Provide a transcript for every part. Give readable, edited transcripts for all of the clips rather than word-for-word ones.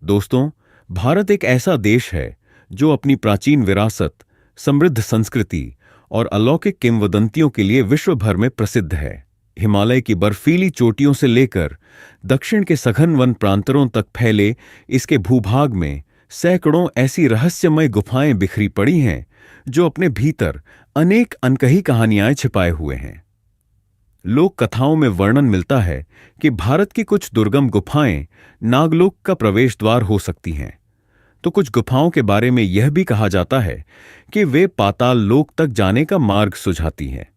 दोस्तों, भारत एक ऐसा देश है जो अपनी प्राचीन विरासत, समृद्ध संस्कृति और अलौकिक किंवदंतियों के लिए विश्व भर में प्रसिद्ध है। हिमालय की बर्फीली चोटियों से लेकर दक्षिण के सघन वन प्रांतरों तक फैले इसके भूभाग में सैकड़ों ऐसी रहस्यमय गुफाएं बिखरी पड़ी हैं जो अपने भीतर अनेक अनकही कहानियां छिपाए हुए हैं। लोक कथाओं में वर्णन मिलता है कि भारत की कुछ दुर्गम गुफाएं नागलोक का प्रवेश द्वार हो सकती हैं, तो कुछ गुफाओं के बारे में यह भी कहा जाता है कि वे पाताल लोक तक जाने का मार्ग सुझाती हैं।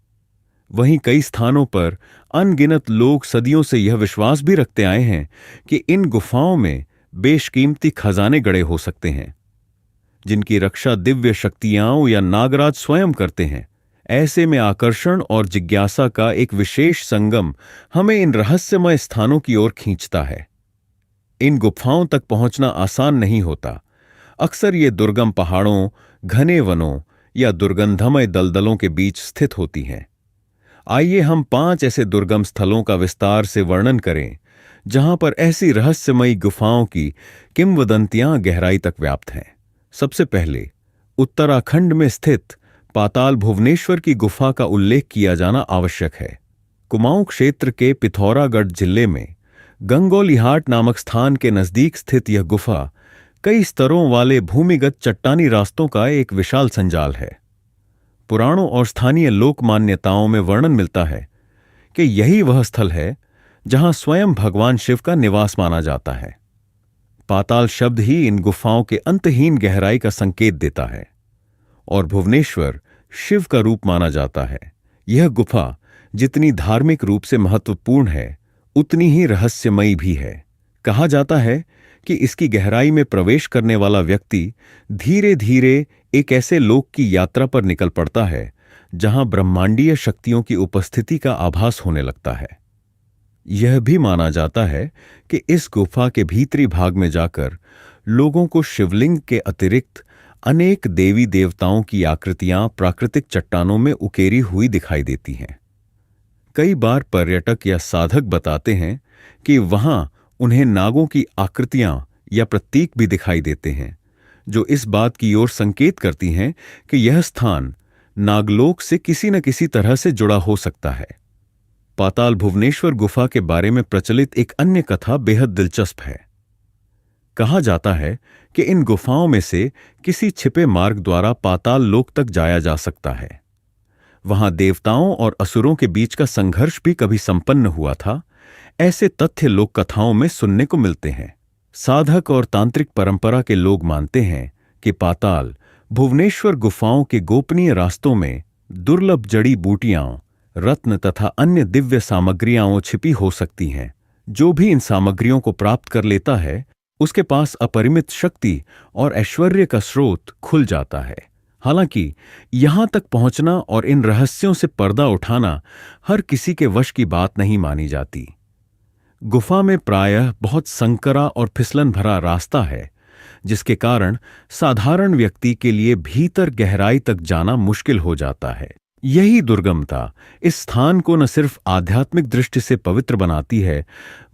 वहीं कई स्थानों पर अनगिनत लोग सदियों से यह विश्वास भी रखते आए हैं कि इन गुफाओं में बेशकीमती खजाने गड़े हो सकते हैं, जिनकी रक्षा दिव्य शक्तियां या नागराज स्वयं करते हैं। ऐसे में आकर्षण और जिज्ञासा का एक विशेष संगम हमें इन रहस्यमय स्थानों की ओर खींचता है। इन गुफाओं तक पहुंचना आसान नहीं होता। अक्सर ये दुर्गम पहाड़ों, घने वनों या दुर्गंधमय दलदलों के बीच स्थित होती हैं। आइए हम 5 ऐसे दुर्गम स्थलों का विस्तार से वर्णन करें जहां पर ऐसी रहस्यमयी गुफाओं की किंवदंतियां गहराई तक व्याप्त हैं। सबसे पहले उत्तराखंड में स्थित पाताल भुवनेश्वर की गुफा का उल्लेख किया जाना आवश्यक है। कुमाऊं क्षेत्र के पिथौरागढ़ जिले में गंगोलीहाट नामक स्थान के नजदीक स्थित यह गुफा कई स्तरों वाले भूमिगत चट्टानी रास्तों का एक विशाल संजाल है। पुराणों और स्थानीय लोक मान्यताओं में वर्णन मिलता है कि यही वह स्थल है जहां स्वयं भगवान शिव का निवास माना जाता है। पाताल शब्द ही इन गुफाओं के अंतहीन गहराई का संकेत देता है और भुवनेश्वर शिव का रूप माना जाता है। यह गुफा जितनी धार्मिक रूप से महत्वपूर्ण है, उतनी ही रहस्यमयी भी है। कहा जाता है कि इसकी गहराई में प्रवेश करने वाला व्यक्ति धीरे धीरे एक ऐसे लोक की यात्रा पर निकल पड़ता है जहां ब्रह्मांडीय शक्तियों की उपस्थिति का आभास होने लगता है। यह भी माना जाता है कि इस गुफा के भीतरी भाग में जाकर लोगों को शिवलिंग के अतिरिक्त अनेक देवी देवताओं की आकृतियां प्राकृतिक चट्टानों में उकेरी हुई दिखाई देती हैं। कई बार पर्यटक या साधक बताते हैं कि वहां उन्हें नागों की आकृतियां या प्रतीक भी दिखाई देते हैं, जो इस बात की ओर संकेत करती हैं कि यह स्थान नागलोक से किसी न किसी तरह से जुड़ा हो सकता है। पाताल भुवनेश्वर गुफा के बारे में प्रचलित एक अन्य कथा बेहद दिलचस्प है। कहा जाता है कि इन गुफाओं में से किसी छिपे मार्ग द्वारा पाताल लोक तक जाया जा सकता है। वहां देवताओं और असुरों के बीच का संघर्ष भी कभी संपन्न हुआ था। ऐसे तथ्य लोक कथाओं में सुनने को मिलते हैं। साधक और तांत्रिक परंपरा के लोग मानते हैं कि पाताल भुवनेश्वर गुफाओं के गोपनीय रास्तों में दुर्लभ जड़ी बूटियां, रत्न तथा अन्य दिव्य सामग्रियां छिपी हो सकती हैं। जो भी इन सामग्रियों को प्राप्त कर लेता है, उसके पास अपरिमित शक्ति और ऐश्वर्य का स्रोत खुल जाता है। हालांकि यहां तक पहुंचना और इन रहस्यों से पर्दा उठाना हर किसी के वश की बात नहीं मानी जाती। गुफा में प्रायः बहुत संकरा और फिसलन भरा रास्ता है, जिसके कारण साधारण व्यक्ति के लिए भीतर गहराई तक जाना मुश्किल हो जाता है। यही दुर्गमता इस स्थान को न सिर्फ आध्यात्मिक दृष्टि से पवित्र बनाती है,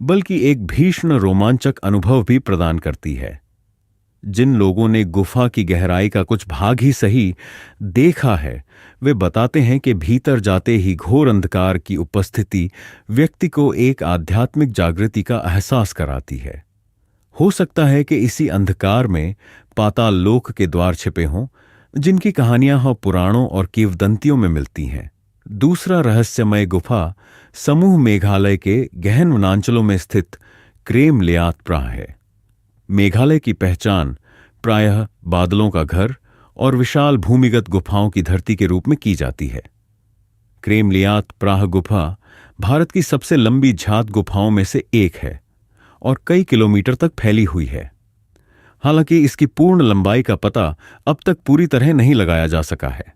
बल्कि एक भीषण रोमांचक अनुभव भी प्रदान करती है। जिन लोगों ने गुफा की गहराई का कुछ भाग ही सही देखा है, वे बताते हैं कि भीतर जाते ही घोर अंधकार की उपस्थिति व्यक्ति को एक आध्यात्मिक जागृति का एहसास कराती है। हो सकता है कि इसी अंधकार में पाताल लोक के द्वार छिपे हों, जिनकी कहानियां पुराणों और किंवदंतियों में मिलती हैं। दूसरा रहस्यमय गुफा समूह मेघालय के गहन वनांचलों में स्थित क्रेम लियात प्राह है। मेघालय की पहचान प्रायः बादलों का घर और विशाल भूमिगत गुफाओं की धरती के रूप में की जाती है। क्रेम लियात प्राह गुफा भारत की सबसे लंबी झात गुफाओं में से एक है और कई किलोमीटर तक फैली हुई है। हालांकि इसकी पूर्ण लंबाई का पता अब तक पूरी तरह नहीं लगाया जा सका है।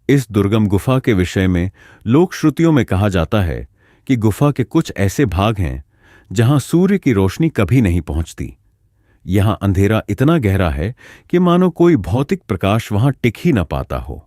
इस दुर्गम गुफा के विषय में लोक श्रुतियों में कहा जाता है कि गुफा के कुछ ऐसे भाग हैं जहां सूर्य की रोशनी कभी नहीं पहुंचती। यहां अंधेरा इतना गहरा है कि मानो कोई भौतिक प्रकाश वहां टिक ही न पाता हो।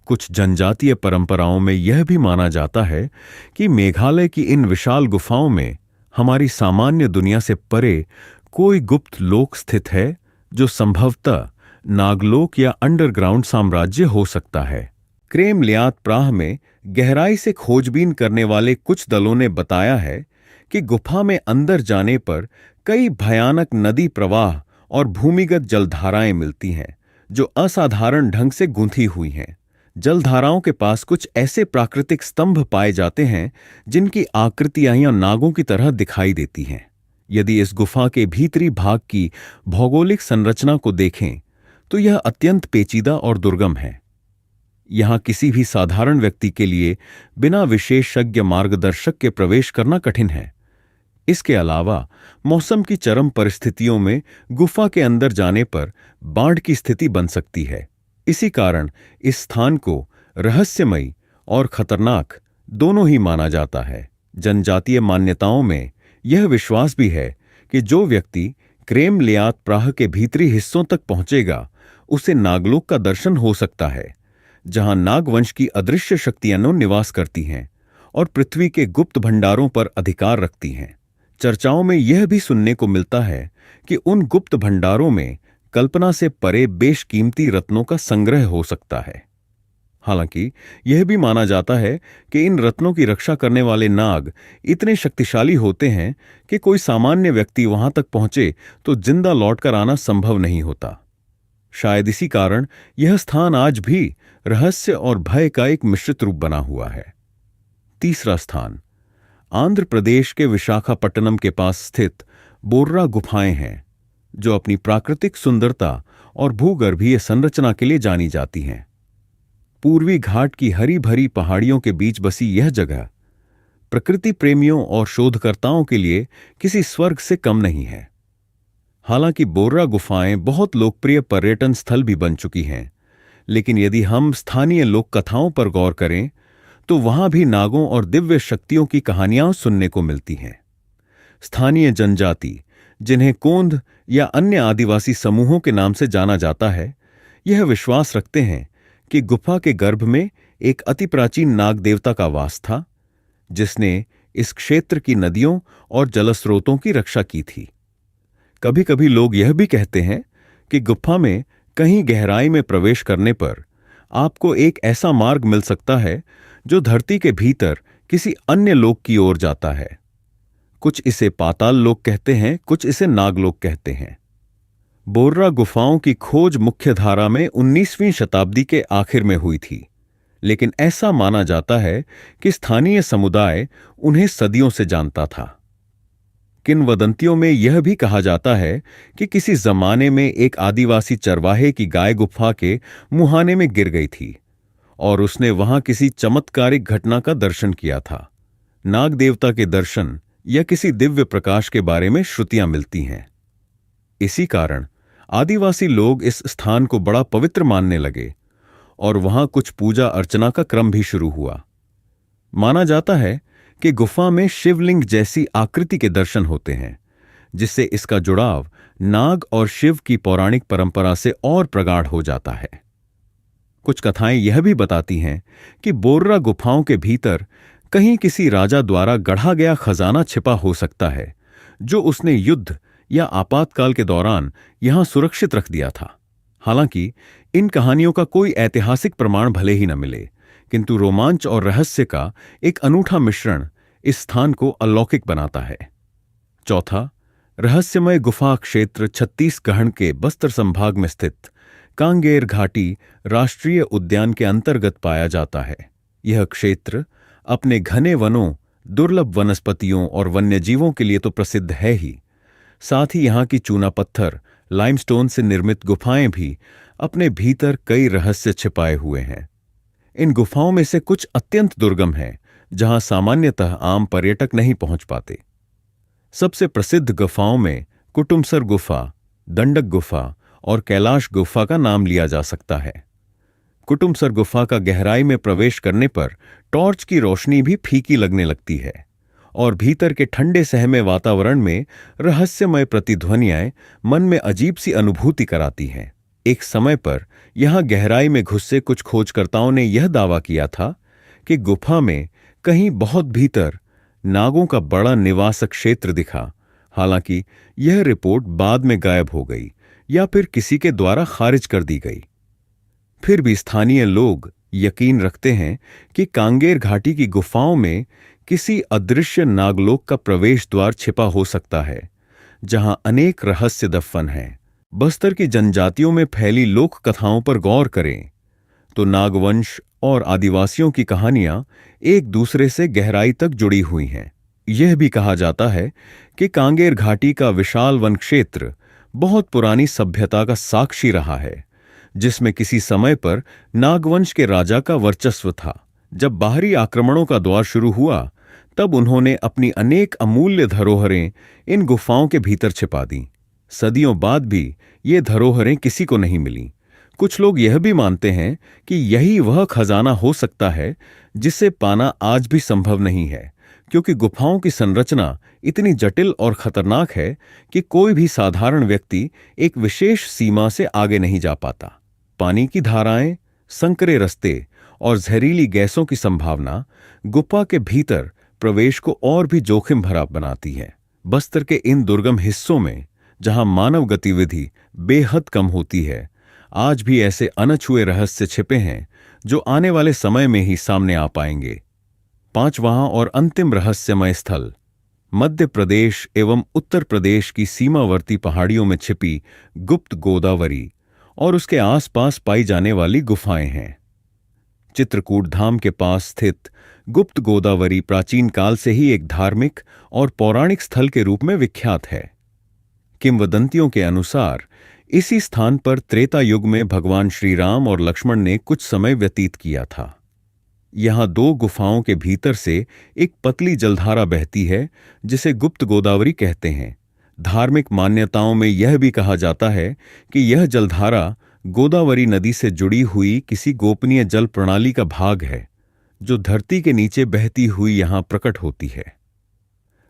कुछ जनजातीय परंपराओं में यह भी माना जाता है कि मेघालय की इन विशाल गुफाओं में हमारी सामान्य दुनिया से परे कोई गुप्त लोक स्थित है जो संभवतः नागलोक या अंडरग्राउंड साम्राज्य हो सकता है। क्रेमलियात प्राह में गहराई से खोजबीन करने वाले कुछ दलों ने बताया है कि गुफा में अंदर जाने पर कई भयानक नदी प्रवाह और भूमिगत जलधाराएं मिलती हैं जो असाधारण ढंग से गूंथी हुई हैं। जलधाराओं के पास कुछ ऐसे प्राकृतिक स्तंभ पाए जाते हैं जिनकी आकृतियां नागों की तरह दिखाई देती हैं। यदि इस गुफा के भीतरी भाग की भौगोलिक संरचना को देखें तो यह अत्यंत पेचीदा और दुर्गम है। यहां किसी भी साधारण व्यक्ति के लिए बिना विशेषज्ञ मार्गदर्शक के प्रवेश करना कठिन है। इसके अलावा मौसम की चरम परिस्थितियों में गुफा के अंदर जाने पर बाढ़ की स्थिति बन सकती है। इसी कारण इस स्थान को रहस्यमयी और खतरनाक दोनों ही माना जाता है। जनजातीय मान्यताओं में यह विश्वास भी है कि जो व्यक्ति क्रेमलियात प्राह के भीतरी हिस्सों तक पहुंचेगा उसे नागलोक का दर्शन हो सकता है, जहां नागवंश की अदृश्य शक्तियां निवास करती हैं और पृथ्वी के गुप्त भंडारों पर अधिकार रखती हैं। चर्चाओं में यह भी सुनने को मिलता है कि उन गुप्त भंडारों में कल्पना से परे बेशकीमती रत्नों का संग्रह हो सकता है। हालांकि यह भी माना जाता है कि इन रत्नों की रक्षा करने वाले नाग इतने शक्तिशाली होते हैं कि कोई सामान्य व्यक्ति वहां तक पहुंचे तो जिंदा लौटकर आना संभव नहीं होता। शायद इसी कारण यह स्थान आज भी रहस्य और भय का एक मिश्रित रूप बना हुआ है। तीसरा स्थान आंध्र प्रदेश के विशाखापट्टनम के पास स्थित बोर्रा गुफाएं हैं, जो अपनी प्राकृतिक सुंदरता और भूगर्भीय संरचना के लिए जानी जाती हैं। पूर्वी घाट की हरी भरी पहाड़ियों के बीच बसी यह जगह प्रकृति प्रेमियों और शोधकर्ताओं के लिए किसी स्वर्ग से कम नहीं है। हालांकि बोर्रा गुफाएं बहुत लोकप्रिय पर्यटन स्थल भी बन चुकी हैं, लेकिन यदि हम स्थानीय लोक कथाओं पर गौर करें तो वहां भी नागों और दिव्य शक्तियों की कहानियां सुनने को मिलती हैं। स्थानीय जनजाति, जिन्हें कोंध या अन्य आदिवासी समूहों के नाम से जाना जाता है, यह विश्वास रखते हैं कि गुफा के गर्भ में एक अति प्राचीन नाग देवता का वास था, जिसने इस क्षेत्र की नदियों और जलस्रोतों की रक्षा की थी। कभी कभी लोग यह भी कहते हैं कि गुफा में कहीं गहराई में प्रवेश करने पर आपको एक ऐसा मार्ग मिल सकता है जो धरती के भीतर किसी अन्य लोक की ओर जाता है। कुछ इसे पाताल लोक कहते हैं, कुछ इसे नागलोक कहते हैं। बोर्रा गुफाओं की खोज मुख्य धारा में 19वीं शताब्दी के आखिर में हुई थी, लेकिन ऐसा माना जाता है कि स्थानीय समुदाय उन्हें सदियों से जानता था। किंवदंतियों में यह भी कहा जाता है कि किसी जमाने में एक आदिवासी चरवाहे की गाय गुफा के मुहाने में गिर गई थी और उसने वहां किसी चमत्कारिक घटना का दर्शन किया था। नाग देवता के दर्शन या किसी दिव्य प्रकाश के बारे में श्रुतियां मिलती हैं। इसी कारण आदिवासी लोग इस स्थान को बड़ा पवित्र मानने लगे और वहां कुछ पूजा अर्चना का क्रम भी शुरू हुआ। माना जाता है कि गुफा में शिवलिंग जैसी आकृति के दर्शन होते हैं, जिससे इसका जुड़ाव नाग और शिव की पौराणिक परंपरा से और प्रगाढ़ हो जाता है। कुछ कथाएं यह भी बताती हैं कि बोर्रा गुफाओं के भीतर कहीं किसी राजा द्वारा गढ़ा गया खजाना छिपा हो सकता है, जो उसने युद्ध या आपातकाल के दौरान यहां सुरक्षित रख दिया था। हालांकि इन कहानियों का कोई ऐतिहासिक प्रमाण भले ही न मिले, किंतु रोमांच और रहस्य का एक अनूठा मिश्रण इस स्थान को अलौकिक बनाता है। चौथा, रहस्यमय गुफा क्षेत्र छत्तीसगढ़ के बस्तर संभाग में स्थित कांगेर घाटी राष्ट्रीय उद्यान के अंतर्गत पाया जाता है। यह क्षेत्र अपने घने वनों, दुर्लभ वनस्पतियों और वन्यजीवों के लिए तो प्रसिद्ध है ही, साथ ही यहाँ की चूना पत्थर लाइमस्टोन से निर्मित गुफाएं भी अपने भीतर कई रहस्य छिपाए हुए हैं। इन गुफाओं में से कुछ अत्यंत दुर्गम हैं, जहां सामान्यतः आम पर्यटक नहीं पहुंच पाते। सबसे प्रसिद्ध गुफाओं में कुटुमसर गुफा, दंडक गुफा और कैलाश गुफा का नाम लिया जा सकता है। कुटुमसर गुफा का गहराई में प्रवेश करने पर टॉर्च की रोशनी भी फीकी लगने लगती है और भीतर के ठंडे सहमे वातावरण में रहस्यमय प्रतिध्वनियां मन में अजीब सी अनुभूति कराती हैं। एक समय पर यहां गहराई में घुसे कुछ खोजकर्ताओं ने यह दावा किया था कि गुफा में कहीं बहुत भीतर नागों का बड़ा निवास क्षेत्र दिखा हालांकि यह रिपोर्ट बाद में गायब हो गई या फिर किसी के द्वारा खारिज कर दी गई। फिर भी स्थानीय लोग यकीन रखते हैं कि कांगेर घाटी की गुफाओं में किसी अदृश्य नागलोक का प्रवेश द्वार छिपा हो सकता है, जहां अनेक रहस्य दफन हैं। बस्तर की जनजातियों में फैली लोक कथाओं पर गौर करें तो नागवंश और आदिवासियों की कहानियां एक दूसरे से गहराई तक जुड़ी हुई हैं। यह भी कहा जाता है कि कांगेर घाटी का विशाल वन क्षेत्र बहुत पुरानी सभ्यता का साक्षी रहा है, जिसमें किसी समय पर नागवंश के राजा का वर्चस्व था। जब बाहरी आक्रमणों का दौर शुरू हुआ, तब उन्होंने अपनी अनेक अमूल्य धरोहरें इन गुफाओं के भीतर छिपा दी। सदियों बाद भी ये धरोहरें किसी को नहीं मिली। कुछ लोग यह भी मानते हैं कि यही वह खजाना हो सकता है जिसे पाना आज भी संभव नहीं है, क्योंकि गुफाओं की संरचना इतनी जटिल और खतरनाक है कि कोई भी साधारण व्यक्ति एक विशेष सीमा से आगे नहीं जा पाता। पानी की धाराएं, संकरे रास्ते और जहरीली गैसों की संभावना गुफा के भीतर प्रवेश को और भी जोखिम भरा बनाती है। बस्तर के इन दुर्गम हिस्सों में, जहां मानव गतिविधि बेहद कम होती है, आज भी ऐसे अनछुए रहस्य छिपे हैं जो आने वाले समय में ही सामने आ पाएंगे। पांचवां और अंतिम रहस्यमय स्थल मध्य प्रदेश एवं उत्तर प्रदेश की सीमावर्ती पहाड़ियों में छिपी गुप्त गोदावरी और उसके आसपास पाई जाने वाली गुफाएं हैं। चित्रकूट धाम के पास स्थित गुप्त गोदावरी प्राचीन काल से ही एक धार्मिक और पौराणिक स्थल के रूप में विख्यात है। किंवदंतियों के अनुसार इसी स्थान पर त्रेता युग में भगवान श्री राम और लक्ष्मण ने कुछ समय व्यतीत किया था। यहां दो गुफाओं के भीतर से एक पतली जलधारा बहती है, जिसे गुप्त गोदावरी कहते हैं। धार्मिक मान्यताओं में यह भी कहा जाता है कि यह जलधारा गोदावरी नदी से जुड़ी हुई किसी गोपनीय जल प्रणाली का भाग है, जो धरती के नीचे बहती हुई यहां प्रकट होती है।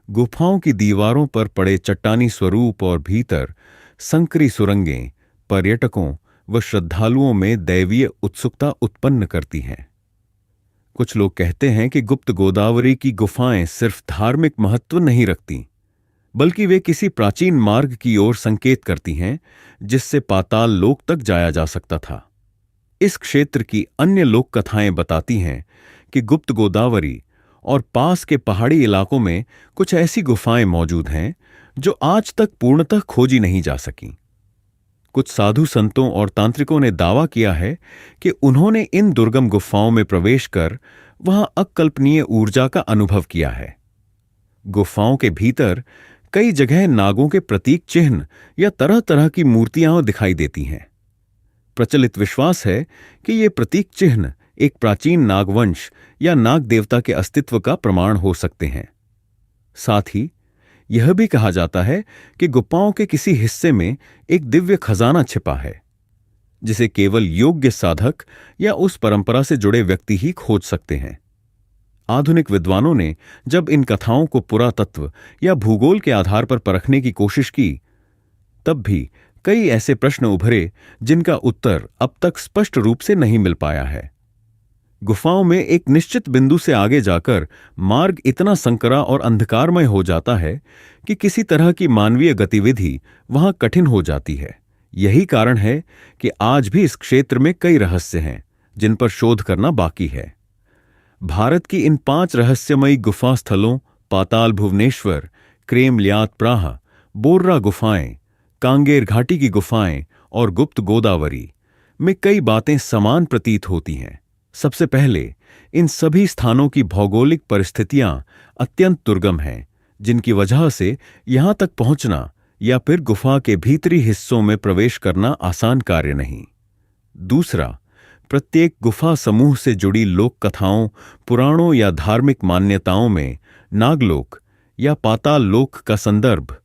गुफाओं की दीवारों पर पड़े चट्टानी स्वरूप और भीतर संकरी सुरंगें पर्यटकों व श्रद्धालुओं में दैवीय उत्सुकता उत्पन्न करती हैं। कुछ लोग कहते हैं कि गुप्त गोदावरी की गुफाएं सिर्फ धार्मिक महत्व नहीं रखती, बल्कि वे किसी प्राचीन मार्ग की ओर संकेत करती हैं, जिससे पाताल लोक तक जाया जा सकता था। इस क्षेत्र की अन्य लोक कथाएं बताती हैं कि गुप्त गोदावरी और पास के पहाड़ी इलाकों में कुछ ऐसी गुफाएं मौजूद हैं जो आज तक पूर्णतः खोजी नहीं जा सकीं। कुछ साधु संतों और तांत्रिकों ने दावा किया है कि उन्होंने इन दुर्गम गुफाओं में प्रवेश कर वहां अकल्पनीय ऊर्जा का अनुभव किया है। गुफाओं के भीतर कई जगह नागों के प्रतीक चिन्ह या तरह तरह की मूर्तियां दिखाई देती हैं। प्रचलित विश्वास है कि ये प्रतीक चिन्ह एक प्राचीन नागवंश या नाग देवता के अस्तित्व का प्रमाण हो सकते हैं। साथ ही यह भी कहा जाता है कि गुफाओं के किसी हिस्से में एक दिव्य खजाना छिपा है, जिसे केवल योग्य साधक या उस परंपरा से जुड़े व्यक्ति ही खोज सकते हैं। आधुनिक विद्वानों ने जब इन कथाओं को पुरातत्व या भूगोल के आधार पर परखने की कोशिश की, तब भी कई ऐसे प्रश्न उभरे जिनका उत्तर अब तक स्पष्ट रूप से नहीं मिल पाया है। गुफाओं में एक निश्चित बिंदु से आगे जाकर मार्ग इतना संकरा और अंधकारमय हो जाता है कि किसी तरह की मानवीय गतिविधि वहां कठिन हो जाती है। यही कारण है कि आज भी इस क्षेत्र में कई रहस्य हैं जिन पर शोध करना बाकी है। भारत की इन 5 रहस्यमयी गुफा स्थलों पाताल भुवनेश्वर, क्रेमलियात प्राह, बोर्रा गुफाएं, कांगेर घाटी की गुफाएं और गुप्त गोदावरी में कई बातें समान प्रतीत होती हैं। सबसे पहले, इन सभी स्थानों की भौगोलिक परिस्थितियां अत्यंत दुर्गम हैं, जिनकी वजह से यहां तक पहुंचना या फिर गुफा के भीतरी हिस्सों में प्रवेश करना आसान कार्य नहीं। दूसरा, प्रत्येक गुफा समूह से जुड़ी लोक कथाओं, पुराणों या धार्मिक मान्यताओं में नागलोक या पाताल लोक का संदर्भ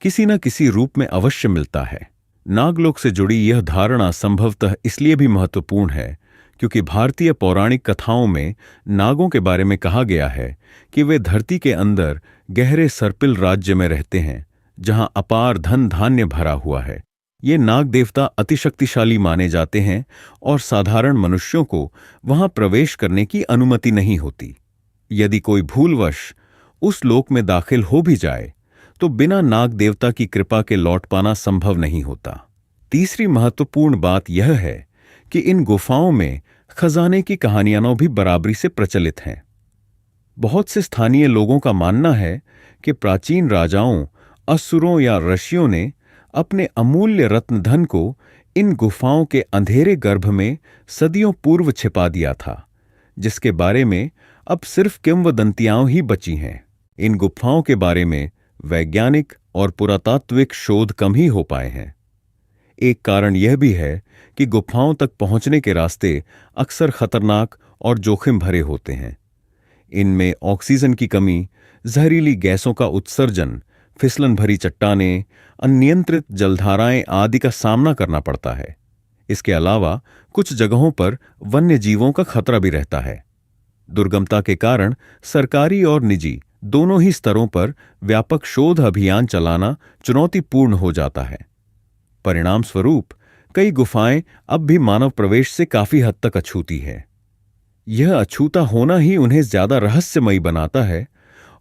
किसी न किसी रूप में अवश्य मिलता है। नागलोक से जुड़ी यह धारणा संभवतः इसलिए भी महत्वपूर्ण है क्योंकि भारतीय पौराणिक कथाओं में नागों के बारे में कहा गया है कि वे धरती के अंदर गहरे सर्पिल राज्य में रहते हैं, जहां अपार धन धान्य भरा हुआ है। ये नाग देवता अतिशक्तिशाली माने जाते हैं और साधारण मनुष्यों को वहां प्रवेश करने की अनुमति नहीं होती। यदि कोई भूलवश उस लोक में दाखिल हो भी जाए तो बिना नाग देवता की कृपा के लौट पाना संभव नहीं होता। तीसरी महत्वपूर्ण बात यह है कि इन गुफाओं में खजाने की कहानियां भी बराबरी से प्रचलित हैं। बहुत से स्थानीय लोगों का मानना है कि प्राचीन राजाओं, असुरों या ऋषियों ने अपने अमूल्य रत्न धन को इन गुफाओं के अंधेरे गर्भ में सदियों पूर्व छिपा दिया था, जिसके बारे में अब सिर्फ किंवदंतियां ही बची हैं। इन गुफाओं के बारे में वैज्ञानिक और पुरातात्विक शोध कम ही हो पाए हैं। एक कारण यह भी है कि गुफाओं तक पहुंचने के रास्ते अक्सर खतरनाक और जोखिम भरे होते हैं। इनमें ऑक्सीजन की कमी, जहरीली गैसों का उत्सर्जन, फिसलन भरी चट्टानें, अनियंत्रित जलधाराएं आदि का सामना करना पड़ता है। इसके अलावा कुछ जगहों पर वन्य जीवों का खतरा भी रहता है। दुर्गमता के कारण सरकारी और निजी दोनों ही स्तरों पर व्यापक शोध अभियान चलाना चुनौतीपूर्ण हो जाता है। परिणाम स्वरूप कई गुफाएं अब भी मानव प्रवेश से काफी हद तक अछूती है। यह अछूता होना ही उन्हें ज्यादा रहस्यमयी बनाता है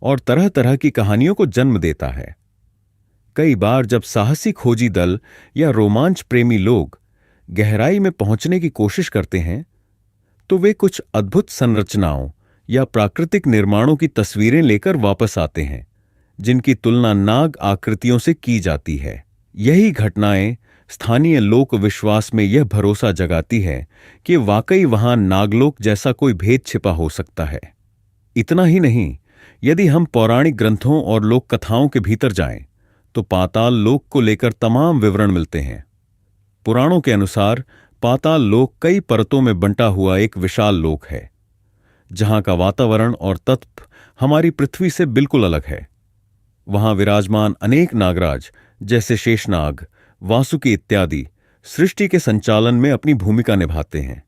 और तरह तरह की कहानियों को जन्म देता है। कई बार जब साहसी खोजी दल या रोमांच प्रेमी लोग गहराई में पहुंचने की कोशिश करते हैं, तो वे कुछ अद्भुत संरचनाओं या प्राकृतिक निर्माणों की तस्वीरें लेकर वापस आते हैं, जिनकी तुलना नाग आकृतियों से की जाती है। यही घटनाएं स्थानीय लोक विश्वास में यह भरोसा जगाती है कि वाकई वहां नागलोक जैसा कोई भेद छिपा हो सकता है। इतना ही नहीं, यदि हम पौराणिक ग्रंथों और लोक कथाओं के भीतर जाएं, तो पाताल लोक को लेकर तमाम विवरण मिलते हैं। पुराणों के अनुसार पाताल लोक कई परतों में बंटा हुआ एक विशाल लोक है, जहां का वातावरण और तत्व हमारी पृथ्वी से बिल्कुल अलग है। वहां विराजमान अनेक नागराज जैसे शेषनाग, वासुकी इत्यादि सृष्टि के संचालन में अपनी भूमिका निभाते हैं।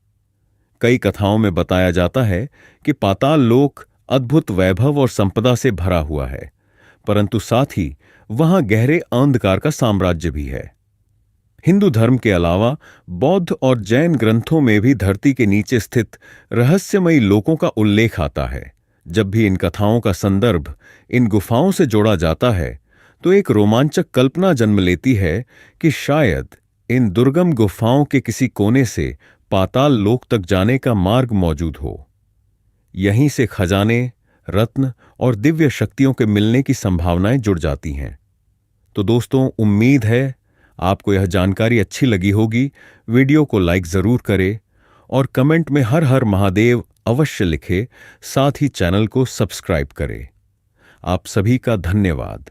कई कथाओं में बताया जाता है कि पाताल लोक अद्भुत वैभव और संपदा से भरा हुआ है, परंतु साथ ही वहां गहरे अंधकार का साम्राज्य भी है। हिंदू धर्म के अलावा बौद्ध और जैन ग्रंथों में भी धरती के नीचे स्थित रहस्यमयी लोकों का उल्लेख आता है। जब भी इन कथाओं का संदर्भ इन गुफाओं से जोड़ा जाता है, तो एक रोमांचक कल्पना जन्म लेती है कि शायद इन दुर्गम गुफाओं के किसी कोने से पाताल लोक तक जाने का मार्ग मौजूद हो। यहीं से खजाने, रत्न और दिव्य शक्तियों के मिलने की संभावनाएं जुड़ जाती हैं। तो दोस्तों, उम्मीद है आपको यह जानकारी अच्छी लगी होगी। वीडियो को लाइक जरूर करें और कमेंट में हर हर महादेव अवश्य लिखें। साथ ही चैनल को सब्सक्राइब करें। आप सभी का धन्यवाद।